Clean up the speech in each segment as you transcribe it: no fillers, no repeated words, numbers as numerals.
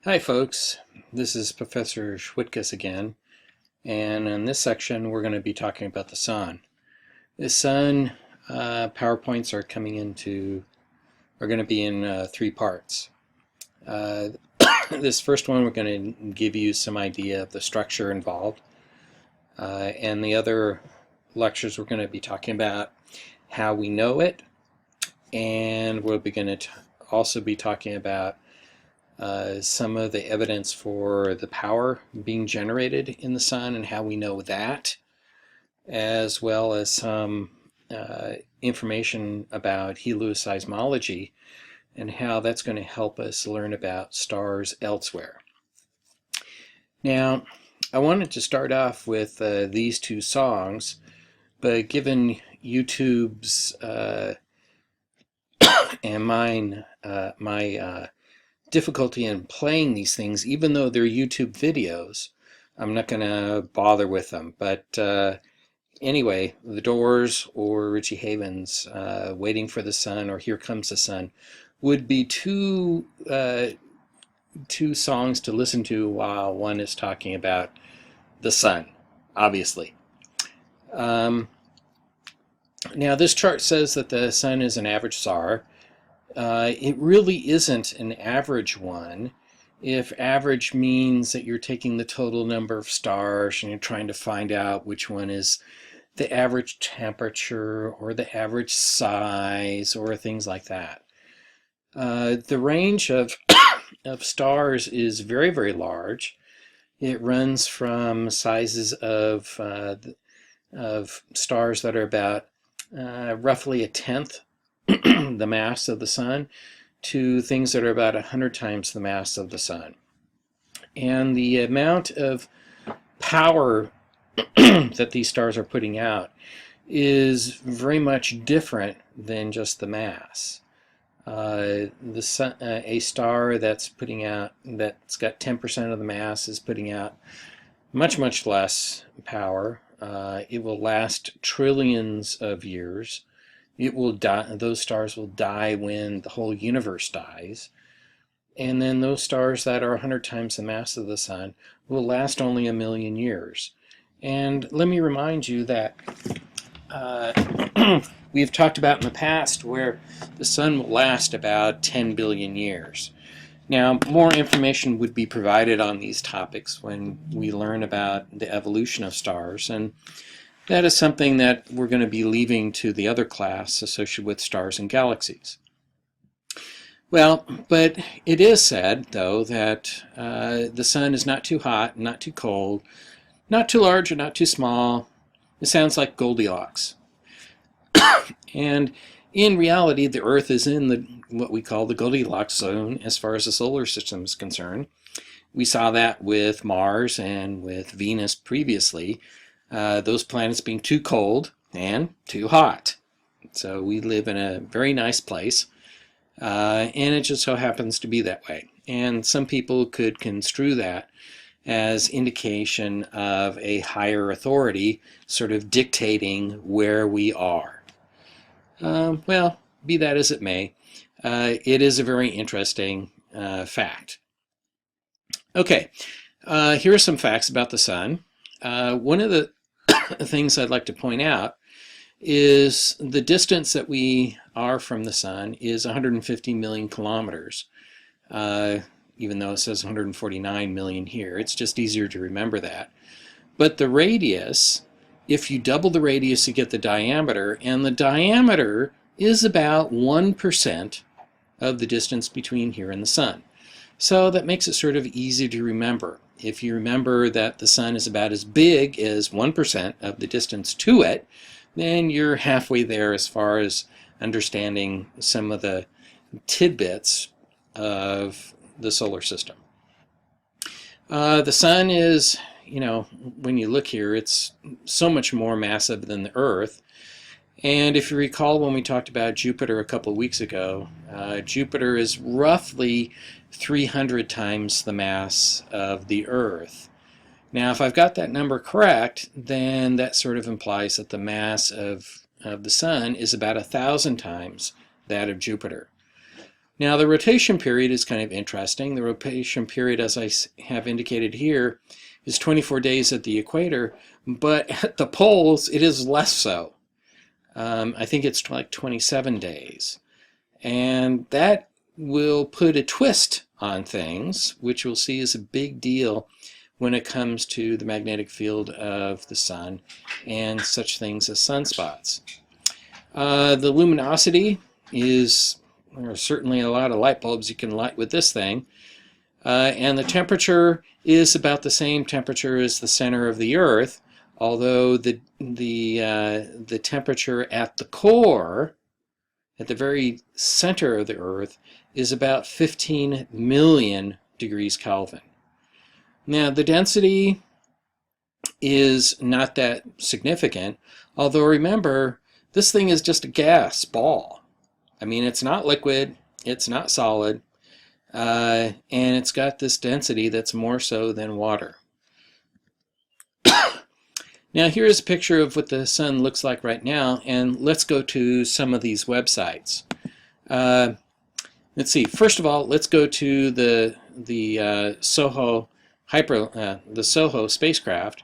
Hi folks, this is Professor Schwitkus again, and in this section we're going to be talking about the sun. The sun PowerPoints are going to be in three parts. This first one we're going to give you some idea of the structure involved, and the other lectures we're going to be talking about how we know it, and we'll be going to also be talking about some of the evidence for the power being generated in the sun and how we know that, as well as some information about helioseismology and how that's going to help us learn about stars elsewhere. Now, I wanted to start off with these two songs, but given YouTube's and mine, my difficulty in playing these things, even though they're YouTube videos, I'm not going to bother with them. But anyway, The Doors or Richie Havens' Waiting for the Sun or Here Comes the Sun would be two songs to listen to while one is talking about the sun, obviously. Now this chart says that the sun is an average star. It really isn't an average one. If average means that you're taking the total number of stars and you're trying to find out which one is the average temperature or the average size or things like that. The range of stars is very, very large. It runs from sizes of stars that are about roughly a tenth the mass of the sun to things that are about 100 times the mass of the sun. And the amount of power that these stars are putting out is very much different than just the mass. The sun, a star that's got 10% of the mass is putting out much, much less power. It will last trillions of years. It will die. Those stars will die when the whole universe dies. And then those stars that are 100 times the mass of the sun will last only 1 million years. And let me remind you that we've talked about in the past where the sun will last about 10 billion years. Now, more information would be provided on these topics when we learn about the evolution of stars, and that is something that we're going to be leaving to the other class associated with stars and galaxies. Well, but it is said, though, that the sun is not too hot, not too cold, not too large or not too small. It sounds like Goldilocks. And in reality, the Earth is in what we call the Goldilocks zone as far as the solar system is concerned. We saw that with Mars and with Venus previously. Those planets being too cold and too hot. So we live in a very nice place, and it just so happens to be that way. And some people could construe that as indication of a higher authority sort of dictating where we are. Well, be that as it may, it is a very interesting fact. Okay, here are some facts about the sun. One of the things I'd like to point out is the distance that we are from the sun is 150 million kilometers, even though it says 149 million here. It's just easier to remember that. But the radius, if you double the radius, you get the diameter, and the diameter is about 1% of the distance between here and the sun. So that makes it sort of easy to remember. If you remember that the sun is about as big as 1% of the distance to it, then you're halfway there as far as understanding some of the tidbits of the solar system. The sun is, when you look here, it's so much more massive than the Earth. And if you recall when we talked about Jupiter a couple of weeks ago, Jupiter is roughly 300 times the mass of the Earth. Now, if I've got that number correct, then that sort of implies that the mass of the sun is about 1,000 times that of Jupiter. Now the rotation period is kind of interesting. The rotation period, as I have indicated here, is 24 days at the equator, but at the poles it is less so. I think it's like 27 days. And that will put a twist on things, which we'll see is a big deal when it comes to the magnetic field of the sun and such things as sunspots. The luminosity is, there are certainly a lot of light bulbs you can light with this thing. And the temperature is about the same temperature as the center of the Earth, although the temperature at the core, at the very center of the Earth, is about 15 million degrees Kelvin. Now the density is not that significant, although remember, this thing is just a gas ball. I mean, it's not liquid, it's not solid, and it's got this density that's more so than water. Now here's a picture of what the sun looks like right now, and let's go to some of these websites. Let's see. First of all, let's go to the SOHO the SOHO spacecraft,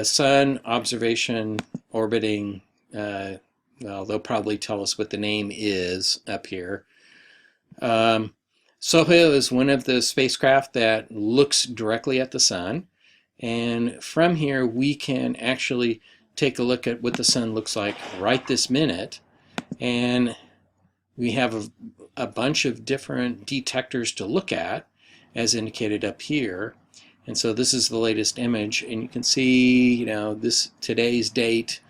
Sun Observation Orbiting. Well, they'll probably tell us what the name is up here. SOHO is one of the spacecraft that looks directly at the sun. And from here, we can actually take a look at what the sun looks like right this minute. And we have a bunch of different detectors to look at, as indicated up here. And so this is the latest image. And you can see, you know, today's date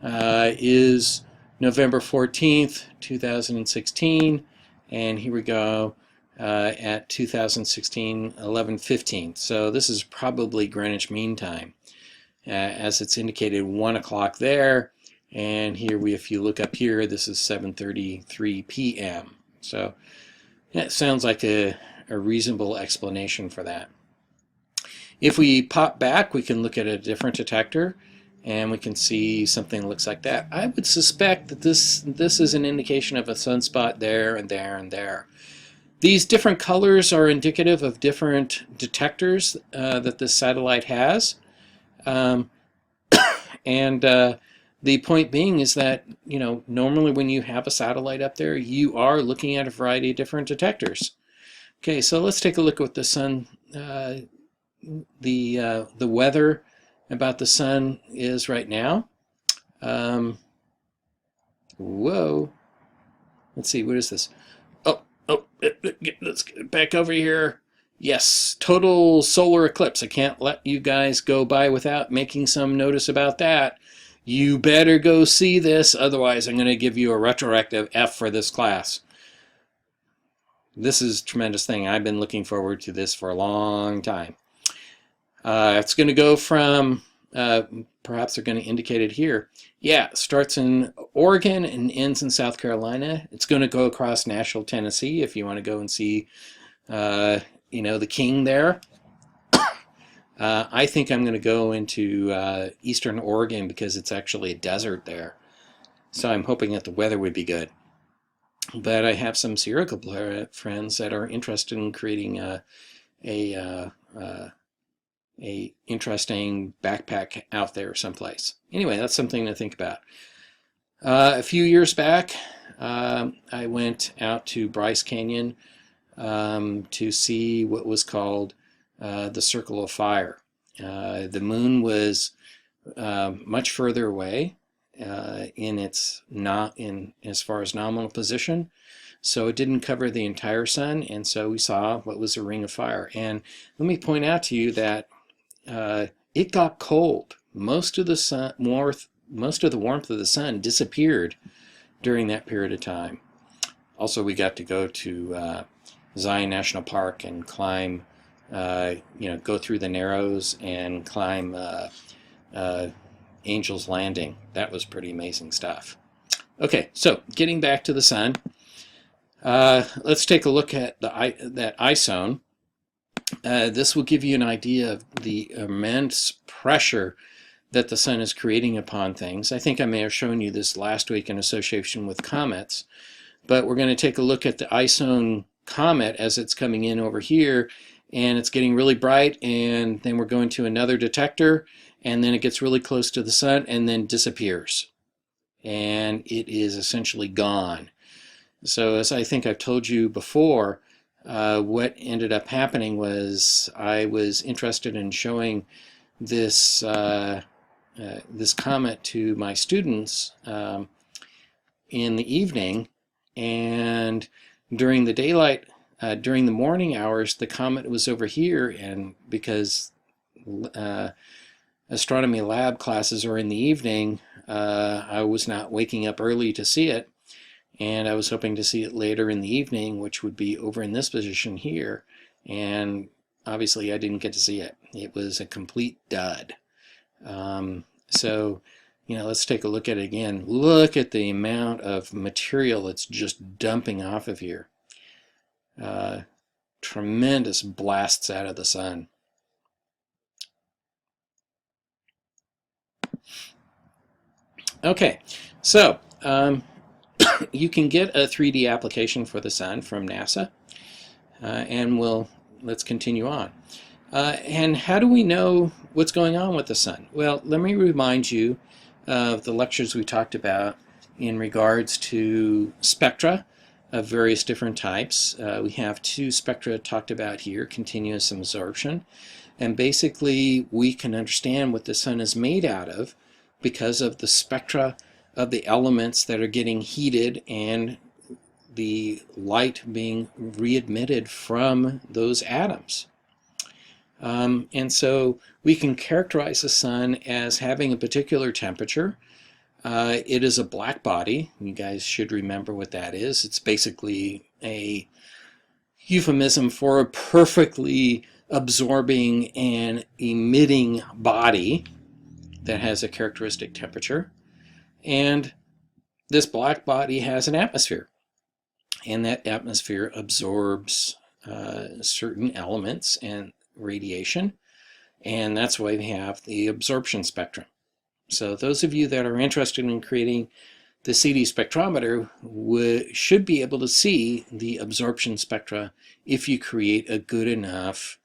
is November 14th, 2016. And here we go. At 2016, 11:15. So this is probably Greenwich Mean Time, as it's indicated 1 o'clock there. And here if you look up here, this is 7:33 p.m. So that sounds like a reasonable explanation for that. If we pop back, we can look at a different detector, and we can see something that looks like that. I would suspect that this is an indication of a sunspot there and there and there. These different colors are indicative of different detectors that this satellite has. The point being is that, you know, normally when you have a satellite up there, you are looking at a variety of different detectors. Okay, so let's take a look at what the sun, the weather about the sun is right now. Whoa. Let's see, what is this? Let's get back over here. Yes, total solar eclipse. I can't let you guys go by without making some notice about that. You better go see this, otherwise I'm going to give you a retroactive F for this class. This is a tremendous thing. I've been looking forward to this for a long time. It's going to go from, perhaps they're going to indicate it here. Yeah, it starts in Oregon and ends in South Carolina. It's going to go across Nashville, Tennessee, if you want to go and see, you know, the king there. I think I'm going to go into eastern Oregon because it's actually a desert there. So I'm hoping that the weather would be good. But I have some serial killer friends that are interested in creating a interesting backpack out there someplace. Anyway, that's something to think about. A few years back, I went out to Bryce Canyon to see what was called the Circle of Fire. The moon was much further away as far as nominal position, so it didn't cover the entire sun, and so we saw what was a ring of fire. And let me point out to you that it got cold. Most of the warmth of the sun disappeared during that period of time. Also, we got to go to Zion National Park and climb, go through the Narrows and climb Angel's Landing. That was pretty amazing stuff. Okay, so getting back to the sun, let's take a look at that ISON. This will give you an idea of the immense pressure that the sun is creating upon things. I think I may have shown you this last week in association with comets. but we're going to take a look at the ISON comet as it's coming in over here, and it's getting really bright, and then we're going to another detector, and then it gets really close to the sun and then disappears, and it is essentially gone. So as I think I've told you before, what ended up happening was I was interested in showing this this comet to my students in the evening, and during the daylight, during the morning hours, the comet was over here, and because astronomy lab classes are in the evening, I was not waking up early to see it, and I was hoping to see it later in the evening, which would be over in this position here, and obviously I didn't get to see it. It was a complete dud. So, let's take a look at it again. Look at the amount of material that's just dumping off of here. Tremendous blasts out of the sun. Okay, so you can get a 3D application for the sun from NASA, and let's continue on. And how do we know what's going on with the sun? Well, let me remind you of the lectures we talked about in regards to spectra of various different types. We have two spectra talked about here, continuous absorption, and basically we can understand what the sun is made out of because of the spectra of the elements that are getting heated and the light being readmitted from those atoms. And so we can characterize the sun as having a particular temperature. It is a black body. You guys should remember what that is. It's basically a euphemism for a perfectly absorbing and emitting body that has a characteristic temperature. And this black body has an atmosphere. And that atmosphere absorbs certain elements and radiation, and that's why we have the absorption spectrum. So those of you that are interested in creating the CD spectrometer should be able to see the absorption spectra if you create a good enough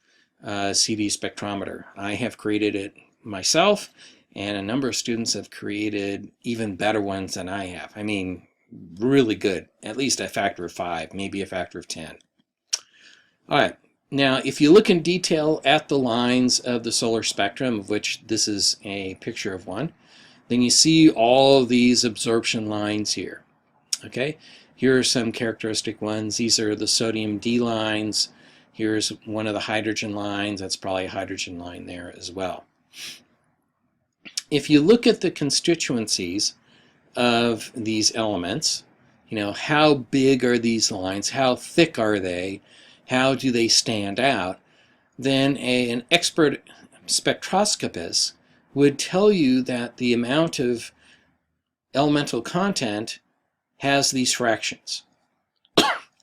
CD spectrometer. I have created it myself, and a number of students have created even better ones than I have. I mean, really good, at least a factor of 5, maybe a factor of 10. All right. Now, if you look in detail at the lines of the solar spectrum, of which this is a picture of one, then you see all these absorption lines here. Okay, here are some characteristic ones. These are the sodium D lines. Here's one of the hydrogen lines. That's probably a hydrogen line there as well. If you look at the constituencies of these elements, how big are these lines? How thick are they? How do they stand out? Then an expert spectroscopist would tell you that the amount of elemental content has these fractions.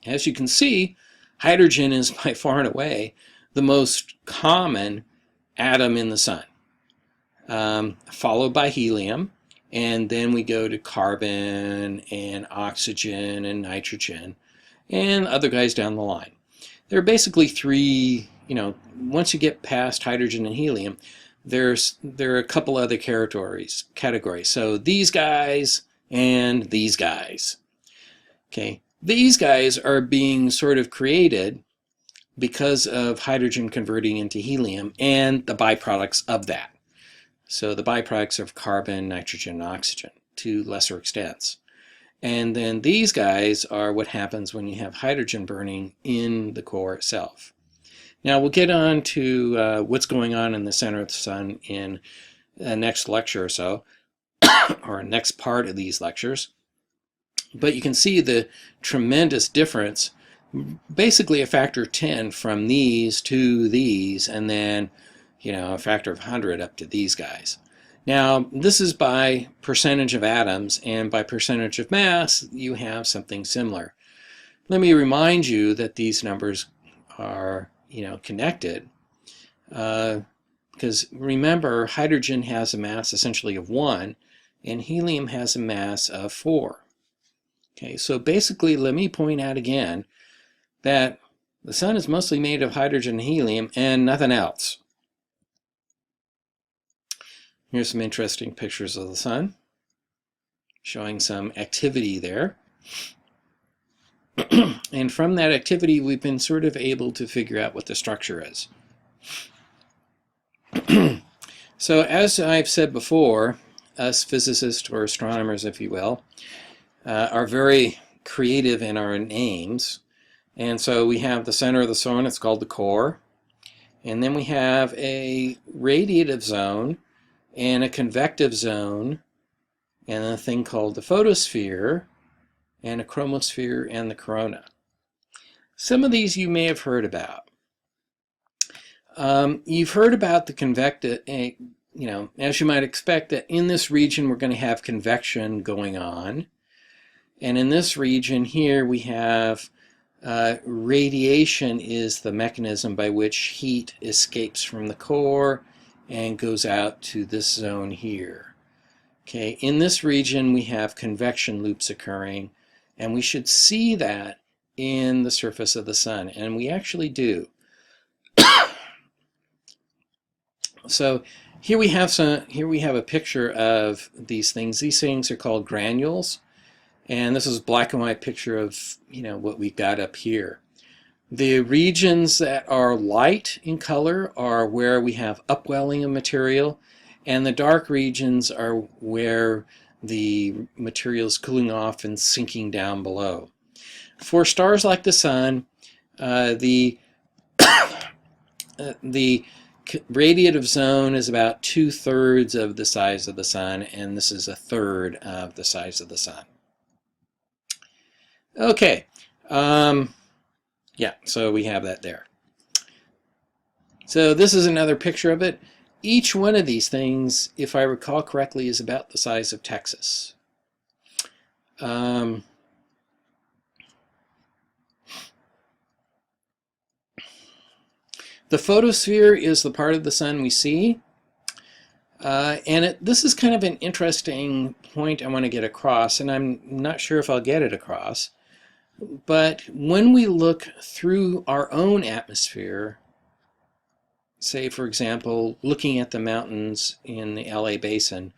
As you can see, hydrogen is by far and away the most common atom in the sun, followed by helium, and then we go to carbon and oxygen and nitrogen and other guys down the line. There are basically three, once you get past hydrogen and helium, there are a couple other categories. So these guys and these guys. Okay, these guys are being sort of created because of hydrogen converting into helium and the byproducts of that. So the byproducts of carbon, nitrogen, and oxygen to lesser extents. And then these guys are what happens when you have hydrogen burning in the core itself. Now we'll get on to what's going on in the center of the sun in the next lecture or so, or next part of these lectures. But you can see the tremendous difference, basically a factor of 10 from these to these, and then a factor of 100 up to these guys. Now, this is by percentage of atoms, and by percentage of mass, you have something similar. Let me remind you that these numbers are, connected, because remember, hydrogen has a mass essentially of 1, and helium has a mass of 4. Okay, so basically, let me point out again that the sun is mostly made of hydrogen and helium and nothing else. Here's some interesting pictures of the sun, showing some activity there. And from that activity, we've been sort of able to figure out what the structure is. So as I've said before, us physicists, or astronomers, if you will, are very creative in our names. And so we have the center of the sun, it's called the core. And then we have a radiative zone and a convective zone and a thing called the photosphere and a chromosphere and the corona. Some of these you may have heard about. You've heard about the convective, as you might expect, that in this region we're going to have convection going on. And in this region here we have radiation is the mechanism by which heat escapes from the core and goes out to this zone here. Okay, in this region we have convection loops occurring, and we should see that in the surface of the sun, and we actually do. So here we have a picture of these things. These things are called granules, and this is a black and white picture of what we've got up here. The regions that are light in color are where we have upwelling of material, and the dark regions are where the material is cooling off and sinking down below. For stars like the sun, the radiative zone is about 2/3 of the size of the sun, and this is 1/3 of the size of the sun. Okay, yeah, so we have that there. So this is another picture of it. Each one of these things, if I recall correctly, is about the size of Texas. The photosphere is the part of the sun we see. And this is kind of an interesting point I want to get across, and I'm not sure if I'll get it across. But when we look through our own atmosphere, say for example, looking at the mountains in the LA basin,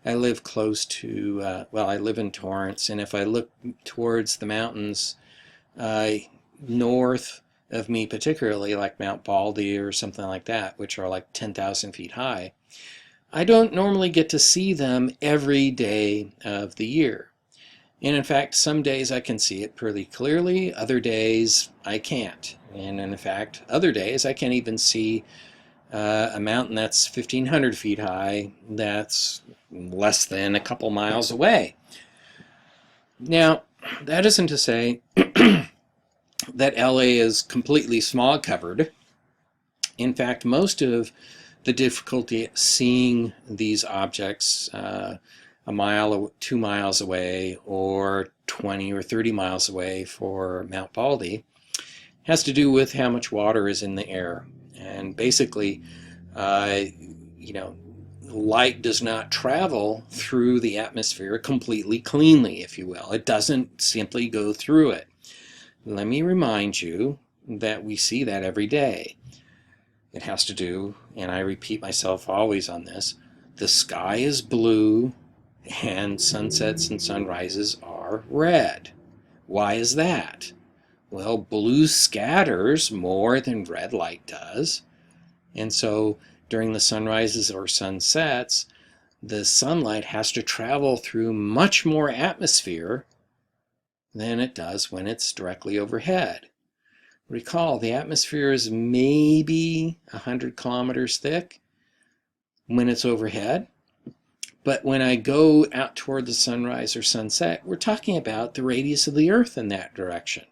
I live close to, I live in Torrance, and if I look towards the mountains north of me, particularly like Mount Baldy or something like that, which are like 10,000 feet high, I don't normally get to see them every day of the year. And in fact, some days I can see it pretty clearly, other days I can't. And in fact, other days I can't even see a mountain that's 1,500 feet high that's less than a couple miles away. Now, that isn't to say that LA is completely smog covered. In fact, most of the difficulty at seeing these objects a mile or 2 miles away, or 20 or 30 miles away for Mount Baldy, has to do with how much water is in the air. And basically, light does not travel through the atmosphere completely cleanly, if you will. It doesn't simply go through it. Let me remind you that we see that every day. It has to do, and I repeat myself always on this, the sky is blue and sunsets and sunrises are red. Why is that? Well, blue scatters more than red light does, and so during the sunrises or sunsets, the sunlight has to travel through much more atmosphere than it does when it's directly overhead. Recall, the atmosphere is maybe 100 kilometers thick when it's overhead. But when I go out toward the sunrise or sunset, we're talking about the radius of the Earth in that direction.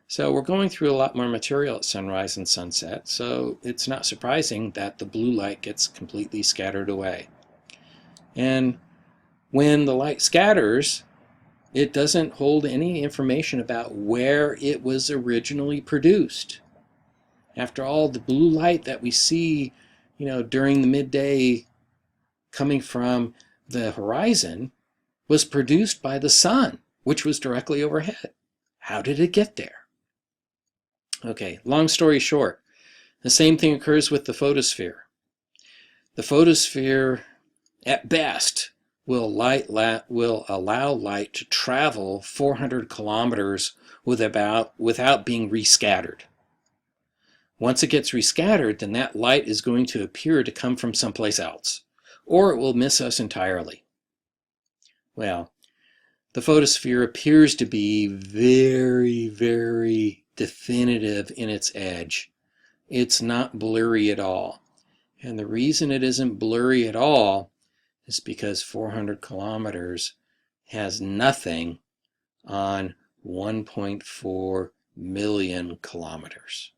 So we're going through a lot more material at sunrise and sunset, so it's not surprising that the blue light gets completely scattered away. And when the light scatters, it doesn't hold any information about where it was originally produced. After all, the blue light that we see, during the midday coming from the horizon was produced by the sun. which was directly overhead. How did it get there? Okay, long story short, the same thing occurs with the photosphere. The photosphere, at best, will allow light to travel 400 kilometers without being rescattered. Once it gets rescattered, then that light is going to appear to come from someplace else, or it will miss us entirely. Well, the photosphere appears to be very, very definitive in its edge. It's not blurry at all. And the reason it isn't blurry at all is because 400 kilometers has nothing on 1.4 million kilometers.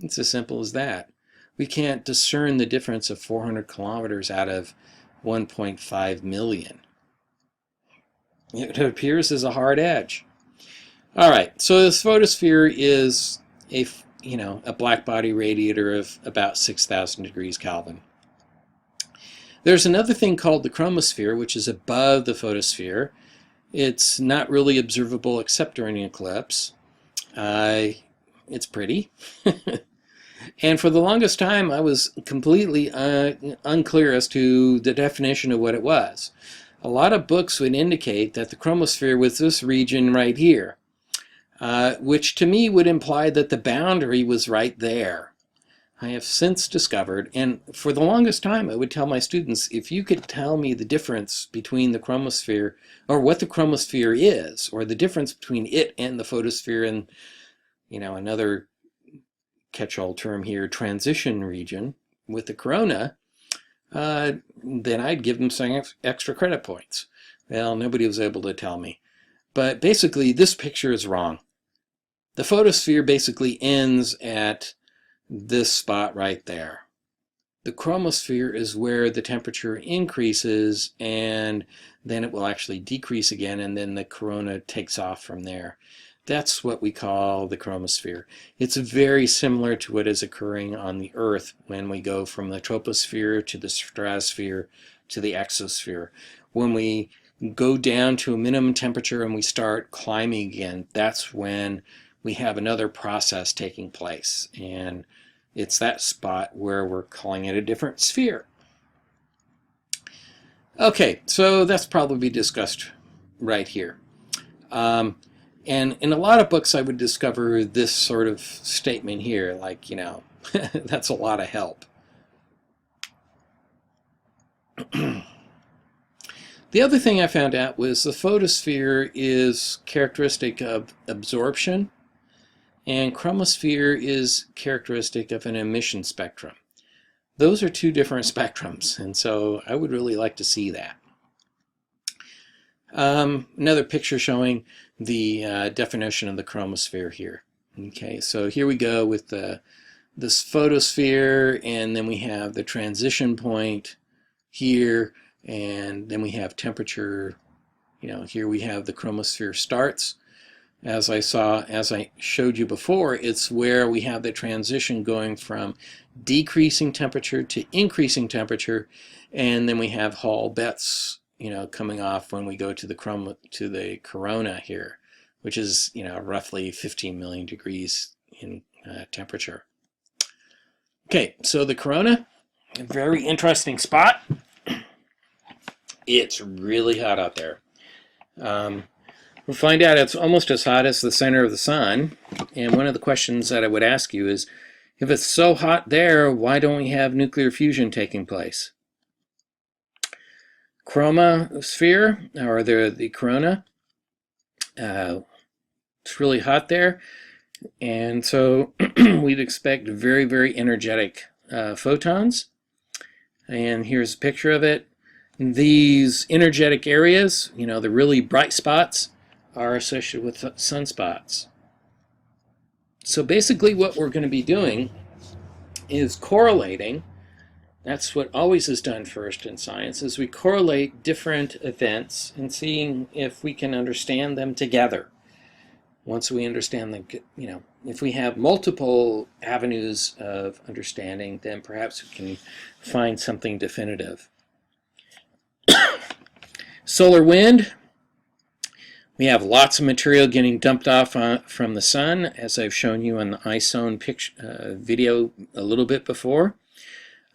It's as simple as that. We can't discern the difference of 400 kilometers out of 1.5 million. It appears as a hard edge. All right, so this photosphere is a black body radiator of about 6,000 degrees Kelvin. There's another thing called the chromosphere, which is above the photosphere. It's not really observable except during an eclipse. It's pretty. And for the longest time, I was completely unclear as to the definition of what it was. A lot of books would indicate that the chromosphere was this region right here, which to me would imply that the boundary was right there. I have since discovered, and for the longest time I would tell my students, if you could tell me the difference between the chromosphere, or what the chromosphere is, or the difference between it and the photosphere and, another catch-all term here, transition region with the corona, then I'd give them some extra credit points. Well, nobody was able to tell me. But basically, this picture is wrong. The photosphere basically ends at this spot right there. The chromosphere is where the temperature increases, and then it will actually decrease again, and then the corona takes off from there. That's what we call the chromosphere. It's very similar to what is occurring on the Earth when we go from the troposphere to the stratosphere to the exosphere. When we go down to a minimum temperature and we start climbing again, that's when we have another process taking place. And it's that spot where we're calling it a different sphere. Okay, so that's probably discussed right here. And in a lot of books I would discover this sort of statement here, like, that's a lot of help. The other thing I found out was the photosphere is characteristic of absorption, and chromosphere is characteristic of an emission spectrum. Those are two different spectrums, and so I would really like to see that. Another picture showing the definition of the chromosphere here. Okay, so here we go with this photosphere, and then we have the transition point here, and then we have temperature. Here we have the chromosphere starts. As I showed you before, it's where we have the transition going from decreasing temperature to increasing temperature, and then we have Hall-Betts, coming off when we go to the corona here, which is, roughly 15 million degrees in temperature. Okay, so the corona, a very interesting spot. It's really hot out there. We'll find out it's almost as hot as the center of the sun. And one of the questions that I would ask you is, if it's so hot there, why don't we have nuclear fusion taking place? Chromosphere, or the corona, it's really hot there. And so we'd expect very, very energetic photons. And here's a picture of it. These energetic areas, the really bright spots, are associated with sunspots. So basically what we're going to be doing is correlating. That's what always is done first in science, is we correlate different events and seeing if we can understand them together. Once we understand them, if we have multiple avenues of understanding, then perhaps we can find something definitive. Solar wind. We have lots of material getting dumped off from the sun, as I've shown you in the ISON video a little bit before.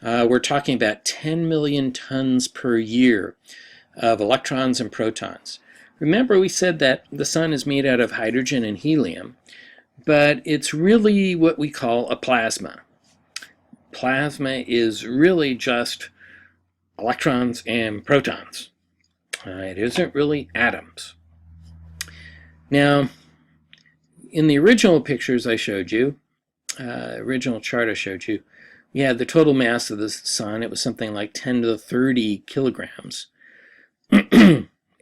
We're talking about 10 million tons per year of electrons and protons. Remember, we said that the sun is made out of hydrogen and helium, but it's really what we call a plasma. Plasma is really just electrons and protons. It isn't really atoms. Now, in the original pictures I showed you, original chart I showed you, we had the total mass of the sun. It was something like 10 to the 30 kilograms.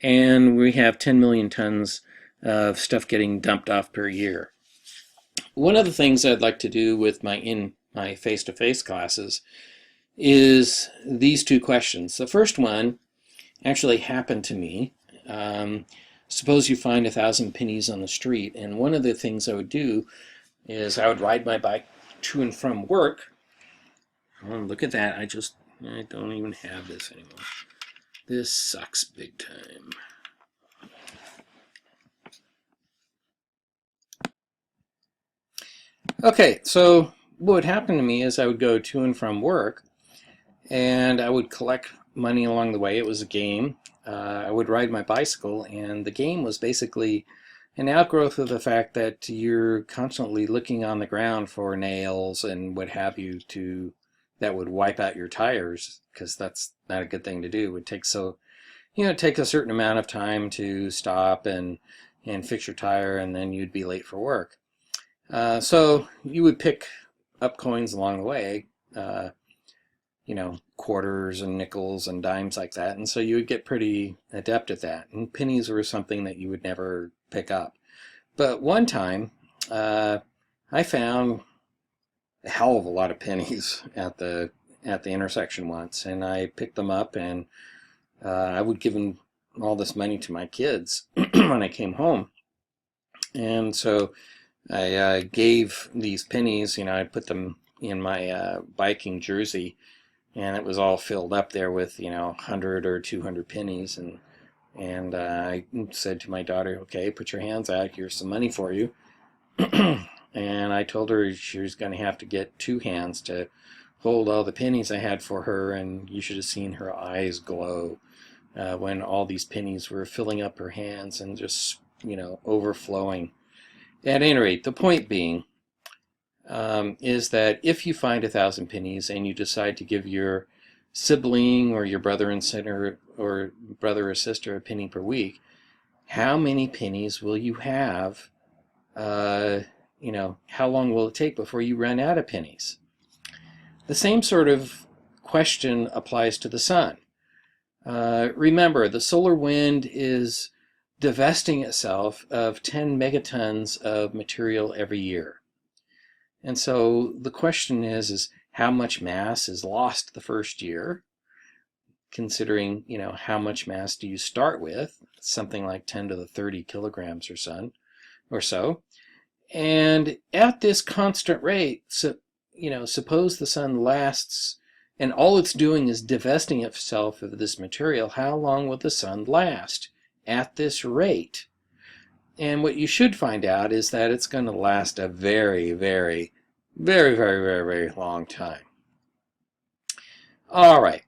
And we have 10 million tons of stuff getting dumped off per year. One of the things I'd like to do with my face-to-face classes is these two questions. The first one actually happened to me. Suppose you find 1,000 pennies on the street, and one of the things I would do is I would ride my bike to and from work. Oh, look at that, I don't even have this anymore. This sucks big time. Okay, so what would happen to me is I would go to and from work, and I would collect money along the way. It was a game. I would ride my bicycle, and the game was basically an outgrowth of the fact that you're constantly looking on the ground for nails and what have you that would wipe out your tires, because that's not a good thing to do. It would take take a certain amount of time to stop and fix your tire, and then you'd be late for work. So you would pick up coins along the way, quarters and nickels and dimes like that, and so you would get pretty adept at that. And pennies were something that you would never pick up. But one time, I found a hell of a lot of pennies at the intersection once, and I picked them up, and I would give them all this money to my kids when I came home. And so I gave these pennies, I put them in my biking jersey, and it was all filled up there with 100 or 200 pennies, and I said to my daughter, okay, put your hands out, here's some money for you. And I told her she was going to have to get two hands to hold all the pennies I had for her, and you should have seen her eyes glow when all these pennies were filling up her hands and just overflowing. At any rate, the point being is that if you find 1,000 pennies and you decide to give your sibling or your brother and sister or brother or sister a penny per week, how many pennies will you have? How long will it take before you run out of pennies? The same sort of question applies to the sun. Remember, the solar wind is divesting itself of 10 megatons of material every year. And so the question is how much mass is lost the first year, considering, how much mass do you start with? Something like 10 to the 30 kilograms or so. And at this constant rate, suppose the sun lasts and all it's doing is divesting itself of this material, how long will the sun last at this rate? And what you should find out is that it's going to last a very, very, very, very, very, very long time. All right.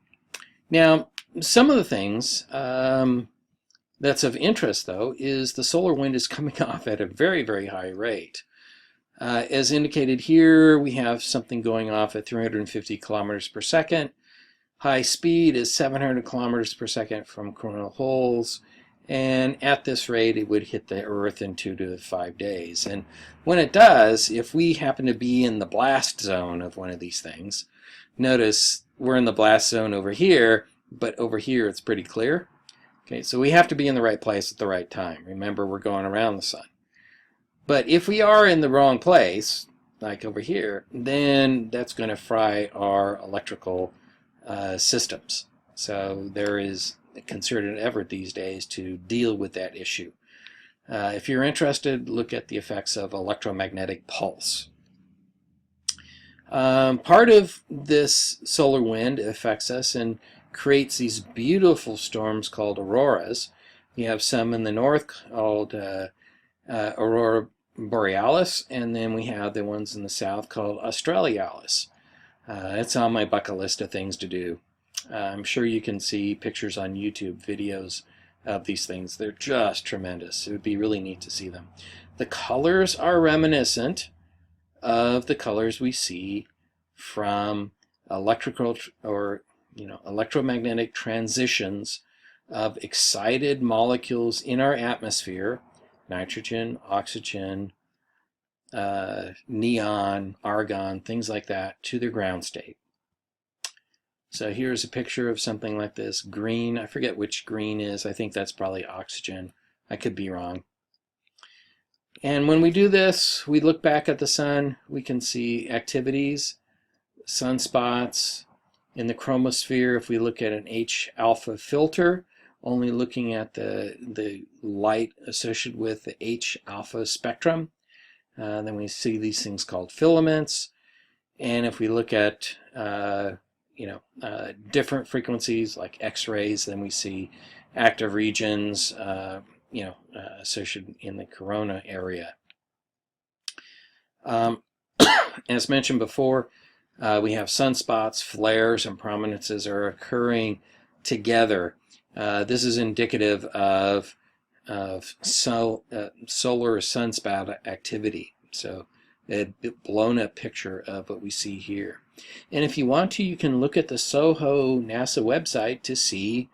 Now, some of the things that's of interest, though, is the solar wind is coming off at a very, very high rate. As indicated here, we have something going off at 350 kilometers per second. High speed is 700 kilometers per second from coronal holes. And at this rate, it would hit the Earth in 2 to 5 days. And when it does, if we happen to be in the blast zone of one of these things, notice we're in the blast zone over here, but over here it's pretty clear. Okay, so we have to be in the right place at the right time. Remember, we're going around the sun. But if we are in the wrong place, like over here, then that's going to fry our electrical systems. So there is a concerted effort these days to deal with that issue. If you're interested, look at the effects of electromagnetic pulse. Part of this solar wind affects us and creates these beautiful storms called auroras. You have some in the north called Aurora Borealis, and then we have the ones in the south called Australis. It's on my bucket list of things to do. I'm sure you can see pictures on YouTube, videos of these things. They're just tremendous. It would be really neat to see them. The colors are reminiscent of the colors we see from electrical or electromagnetic transitions of excited molecules in our atmosphere, nitrogen, oxygen, neon, argon, things like that, to their ground state. So here's a picture of something like this. Green, I forget which green is. I think that's probably oxygen. I could be wrong. And when we do this, we look back at the sun, we can see activities, sunspots in the chromosphere. If we look at an H-alpha filter, only looking at the light associated with the H-alpha spectrum, then we see these things called filaments. And if we look at different frequencies like X-rays, then we see active regions associated in the corona area. As mentioned before, we have sunspots, flares, and prominences are occurring together. This is indicative of solar sunspot activity. So a blown up picture of what we see here. And if you want to, you can look at the SOHO NASA website to see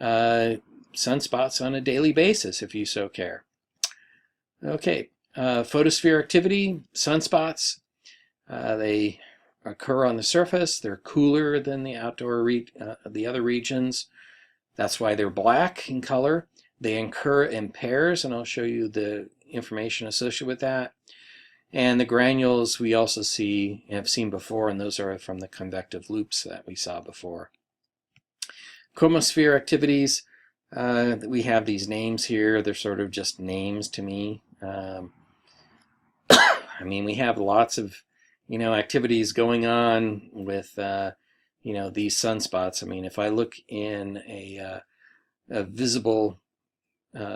sunspots on a daily basis if you so care. Okay, photosphere activity, sunspots, they occur on the surface. They're cooler than the the other regions. That's why they're black in color. They occur in pairs, and I'll show you the information associated with that. And the granules we also have seen before, and those are from the convective loops that we saw before. Chromosphere activities, we have these names here. They're sort of just names to me. I mean, we have lots of activities going on with these sunspots. I mean, if I look in a visible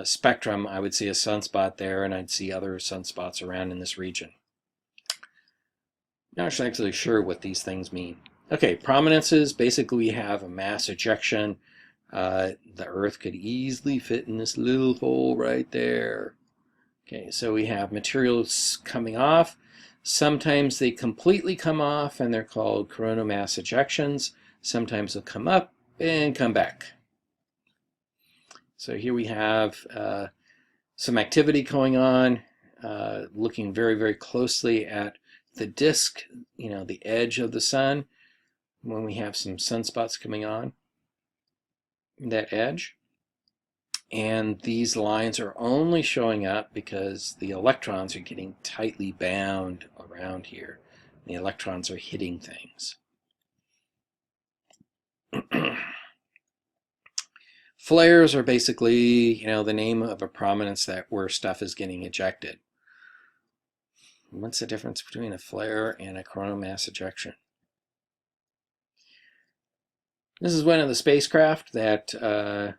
spectrum, I would see a sunspot there, and I'd see other sunspots around in this region. Not actually sure what these things mean. Okay, prominences, basically we have a mass ejection. The Earth could easily fit in this little hole right there. Okay, so we have materials coming off. Sometimes they completely come off, and they're called coronal mass ejections. Sometimes they'll come up and come back. So here we have some activity going on, looking very, very closely at the disk, the edge of the sun, when we have some sunspots coming on that edge. And these lines are only showing up because the electrons are getting tightly bound around here. The electrons are hitting things. Flares are basically, the name of a prominence where stuff is getting ejected. What's the difference between a flare and a coronal mass ejection? This is one of the spacecraft that I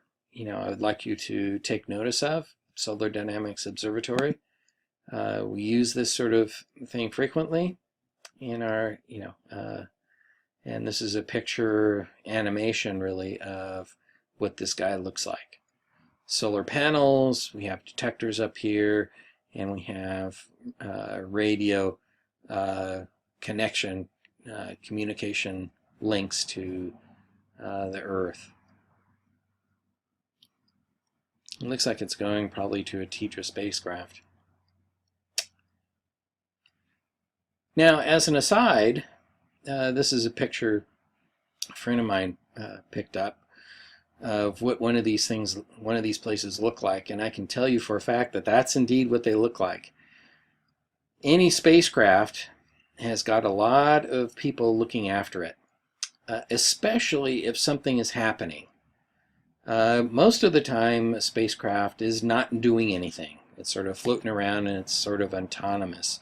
would like you to take notice of, Solar Dynamics Observatory. We use this sort of thing frequently in our, and this is a picture animation really of what this guy looks like. Solar panels, we have detectors up here, and we have radio connection, communication links to the Earth. It looks like it's going probably to a Tetra spacecraft. Now, as an aside, this is a picture a friend of mine picked up of what one of these places look like, and I can tell you for a fact that that's indeed what they look like. Any spacecraft has got a lot of people looking after it, especially if something is happening. Most of the time, a spacecraft is not doing anything. It's sort of floating around, and it's sort of autonomous.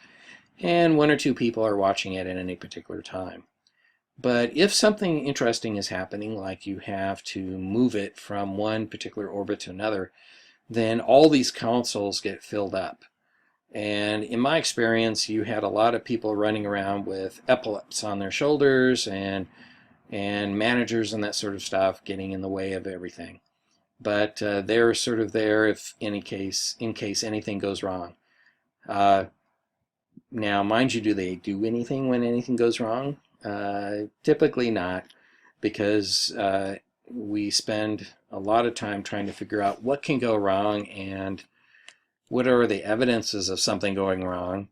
And one or two people are watching it at any particular time. But if something interesting is happening, like you have to move it from one particular orbit to another, then all these consoles get filled up. And in my experience, you had a lot of people running around with epaulets on their shoulders and managers and that sort of stuff getting in the way of everything. But they're sort of there if in case anything goes wrong. Now, mind you, do they do anything when anything goes wrong? Typically not, because we spend a lot of time trying to figure out what can go wrong and what are the evidences of something going wrong,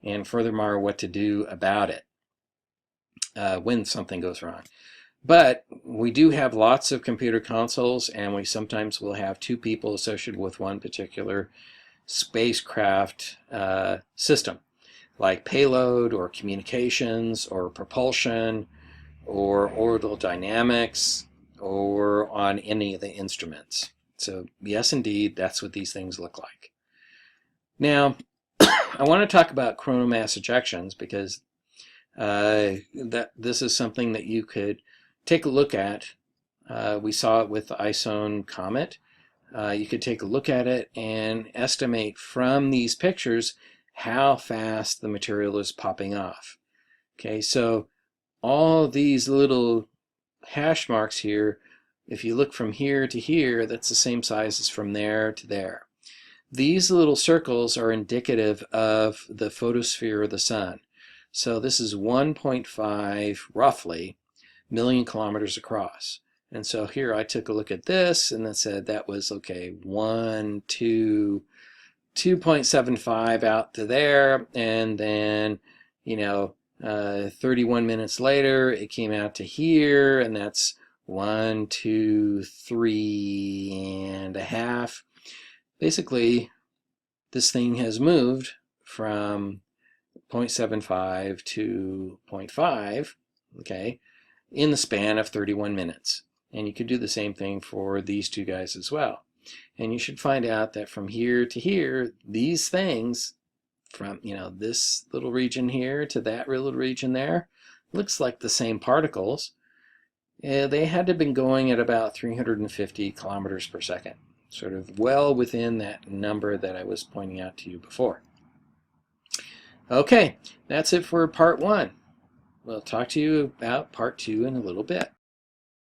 and furthermore, what to do about it when something goes wrong. But we do have lots of computer consoles, and we sometimes will have two people associated with one particular spacecraft system, like payload or communications or propulsion or orbital dynamics or on any of the instruments. So yes, indeed, that's what these things look like. Now, I want to talk about coronal mass ejections because this is something that you could take a look at. We saw it with the Ison comet. You could take a look at it and estimate from these pictures how fast the material is popping off. Okay, so all these little hash marks here, if you look from here to here, that's the same size as from there to there. These little circles are indicative of the photosphere of the sun. So this is 1.5, roughly, million kilometers across. And so here I took a look at this and that said that was, okay, 2.75 out to there, and then, 31 minutes later it came out to here, and that's 1, 2, 3.5. Basically, this thing has moved from 0.75 to 0.5, okay, in the span of 31 minutes. And you could do the same thing for these two guys as well. And you should find out that from here to here, these things, from this little region here to that little region there, looks like the same particles. They had to have been going at about 350 kilometers per second, sort of well within that number that I was pointing out to you before. Okay, that's it for part 1. We'll talk to you about part 2 in a little bit.